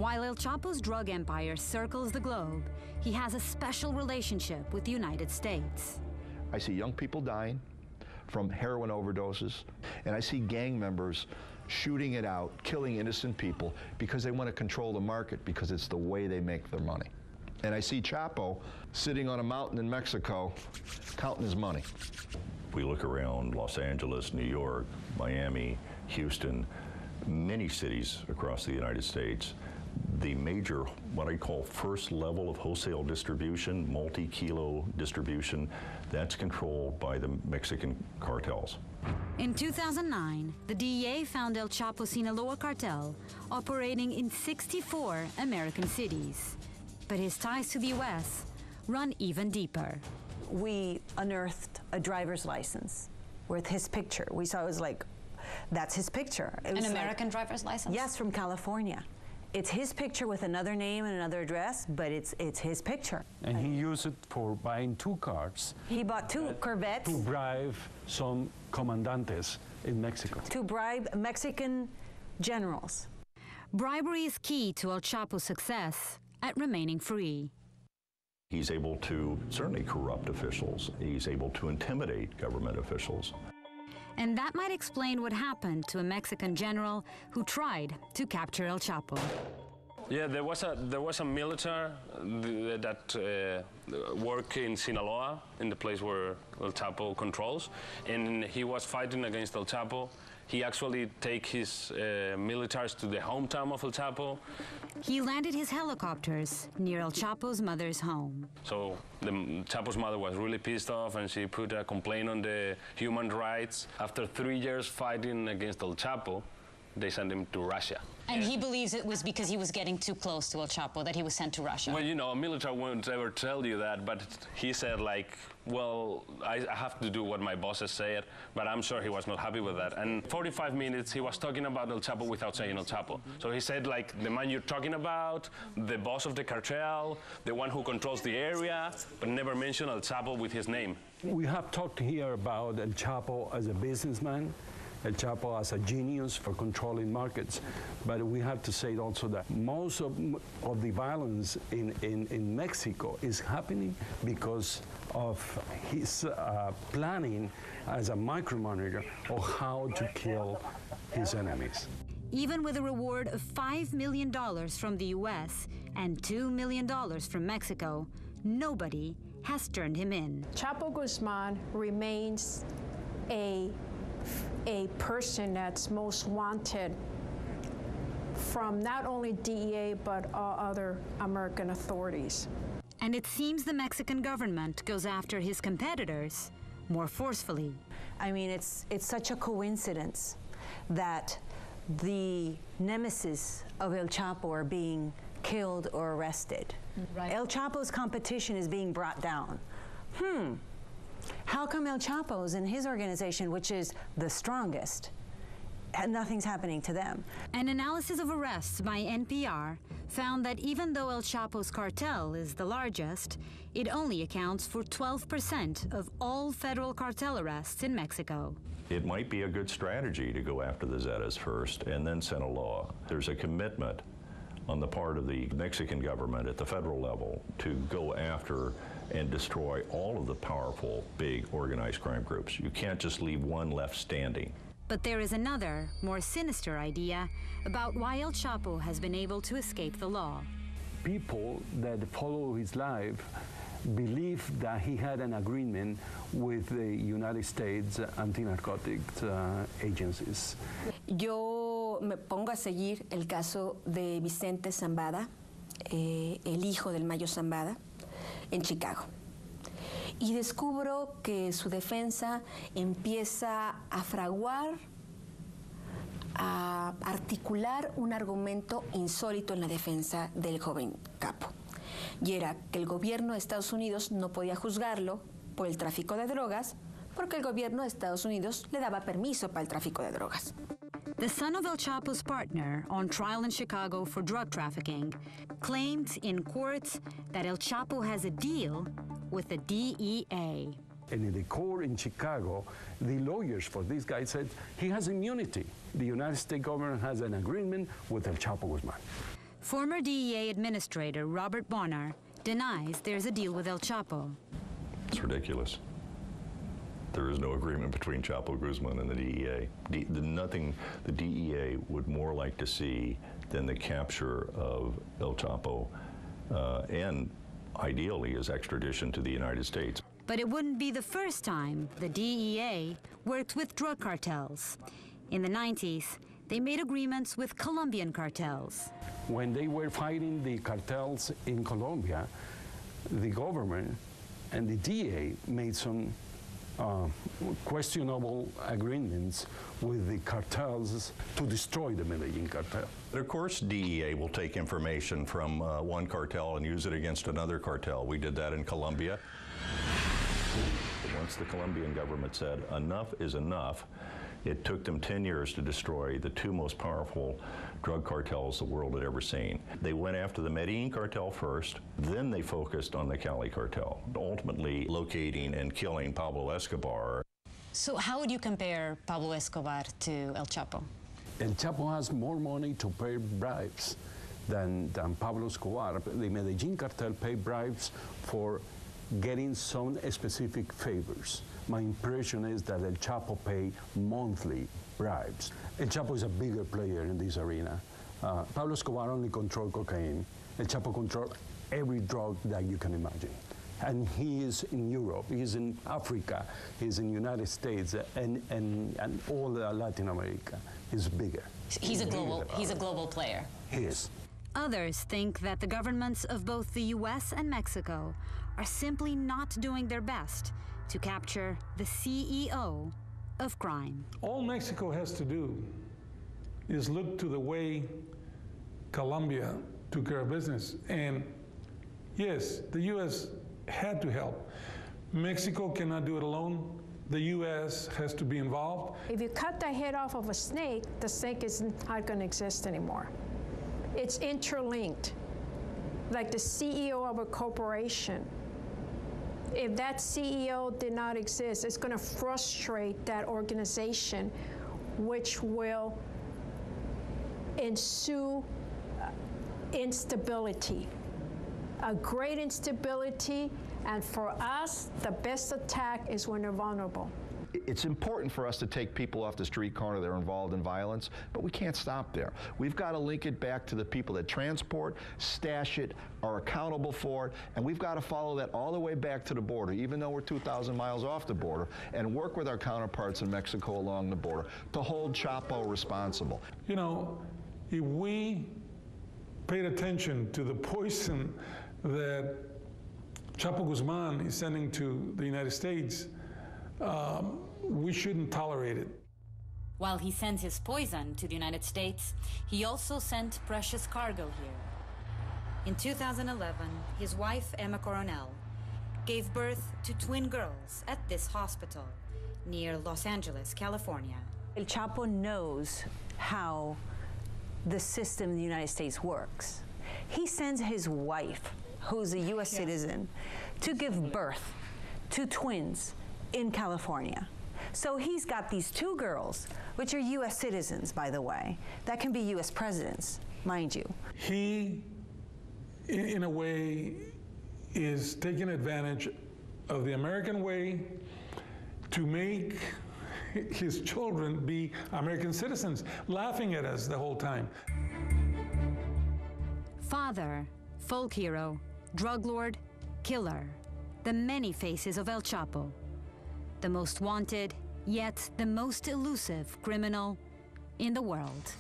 While El Chapo's drug empire circles the globe, he has a special relationship with the United States. I see young people dying from heroin overdoses, and I see gang members shooting it out, killing innocent people because they want to control the market because it's the way they make their money. And I see Chapo sitting on a mountain in Mexico counting his money. We look around Los Angeles, New York, Miami, Houston, many cities across the United States. The major, what I call first level of wholesale distribution, multi-kilo distribution, that's controlled by the Mexican cartels. In 2009, the DEA found El Chapo Sinaloa cartel operating in 64 American cities. But his ties to the U.S. run even deeper. We unearthed a driver's license with his picture. We saw it was like, that's his picture. It was an American driver's license? Yes, from California. It's his picture with another name and another address, but it's his picture. And he used it for buying 2 cars. He bought 2 Corvettes. To bribe some comandantes in Mexico. To bribe Mexican generals. Bribery is key to El Chapo's success at remaining free. He's able to certainly corrupt officials. He's able to intimidate government officials. And that might explain what happened to a Mexican general who tried to capture El Chapo. Yeah, there was a military that worked in Sinaloa, in the place where El Chapo controls, and he was fighting against El Chapo. He actually take his militaries to the hometown of El Chapo. He landed his helicopters near El Chapo's mother's home. So the Chapo's mother was really pissed off, and she put a complaint on the human rights. After 3 years fighting against El Chapo, they sent him to Russia. And he believes it was because he was getting too close to El Chapo that he was sent to Russia. Well, you know, a military won't ever tell you that, but he said, like, well, I have to do what my bosses say, but I'm sure he was not happy with that. And 45 minutes, he was talking about El Chapo without saying El Chapo. So he said, like, the man you're talking about, the boss of the cartel, the one who controls the area, but never mentioned El Chapo with his name. We have talked here about El Chapo as a businessman, El Chapo as a genius for controlling markets. But we have to say also that most of the violence in Mexico is happening because of his planning as a micromanager of how to kill his enemies. Even with a reward of $5 million from the U.S. and $2 million from Mexico, nobody has turned him in. Chapo Guzman remains a person that's most wanted from not only DEA but all other American authorities. And it seems the Mexican government goes after his competitors more forcefully. I mean, it's such a coincidence that the nemesis of El Chapo are being killed or arrested. Right. El Chapo's competition is being brought down. How come El Chapo's in his organization, which is the strongest, and nothing's happening to them? An analysis of arrests by NPR found that even though El Chapo's cartel is the largest, it only accounts for 12% of all federal cartel arrests in Mexico. It might be a good strategy to go after the Zetas first and then Sinaloa. There's a commitment on the part of the Mexican government at the federal level to go after and destroy all of the powerful, big, organized crime groups. You can't just leave one left standing. But there is another, more sinister idea about why El Chapo has been able to escape the law. People that follow his life believe that he had an agreement with the United States anti-narcotics agencies. Yo me pongo a seguir el caso de Vicente Zambada, el hijo del Mayo Zambada, en Chicago. Y descubro que su defensa empieza a fraguar, a articular un argumento insólito en la defensa del joven capo. Y era que el gobierno de Estados Unidos no podía juzgarlo por el tráfico de drogas porque el gobierno de Estados Unidos le daba permiso para el tráfico de drogas. The son of El Chapo's partner on trial in Chicago for drug trafficking claimed in court that El Chapo has a deal with the DEA. And in the court in Chicago, the lawyers for this guy said he has immunity. The United States government has an agreement with El Chapo Guzman. Former DEA Administrator Robert Bonner denies there's a deal with El Chapo. It's ridiculous. There is no agreement between Chapo Guzman and the DEA. Nothing the DEA would more like to see than the capture of El Chapo and ideally his extradition to the United States. But it wouldn't be the first time the DEA worked with drug cartels. In the 90s, they made agreements with Colombian cartels. When they were fighting the cartels in Colombia, the government and the DEA made some questionable agreements with the cartels to destroy the Medellin cartel. But of course, DEA will take information from one cartel and use it against another cartel. We did that in Colombia. Once the Colombian government said enough is enough, it took them 10 years to destroy the two most powerful drug cartels the world had ever seen. They went after the Medellin cartel first, then they focused on the Cali cartel, ultimately locating and killing Pablo Escobar. So how would you compare Pablo Escobar to El Chapo? El Chapo has more money to pay bribes than Pablo Escobar. The Medellin cartel paid bribes for getting some specific favors. My impression is that El Chapo paid monthly bribes. El Chapo is a bigger player in this arena. Pablo Escobar only controlled cocaine. El Chapo controlled every drug that you can imagine. And he is in Europe, he's in Africa, he's in the United States, and all Latin America. He's bigger. He's a global player. He is. Others think that the governments of both the US and Mexico are simply not doing their best to capture the CEO of crime. All Mexico has to do is look to the way Colombia took care of business. And yes, the US had to help. Mexico cannot do it alone. The US has to be involved. If you cut the head off of a snake, the snake is not going to exist anymore. It's interlinked, like the CEO of a corporation. If that CEO did not exist, it's going to frustrate that organization, which will ensue instability, a great instability, and for us, the best attack is when they're vulnerable. It's important for us to take people off the street corner that are involved in violence, but we can't stop there. We've got to link it back to the people that transport, stash it, are accountable for it, and we've got to follow that all the way back to the border, even though we're 2,000 miles off the border, and work with our counterparts in Mexico along the border to hold Chapo responsible. You know, if we paid attention to the poison that Chapo Guzman is sending to the United States, we shouldn't tolerate it. While he sends his poison to the United States, he also sent precious cargo here. In 2011, his wife, Emma Coronel, gave birth to twin girls at this hospital near Los Angeles, California. El Chapo knows how the system in the United States works. He sends his wife, who's a U.S. citizen, to give birth to twins in California. So he's got these two girls, which are U.S. citizens, by the way, that can be U.S. presidents, mind you. He, in a way, is taking advantage of the American way to make his children be American citizens, laughing at us the whole time. Father, folk hero, drug lord, killer. The many faces of El Chapo. The most wanted, yet the most elusive criminal in the world.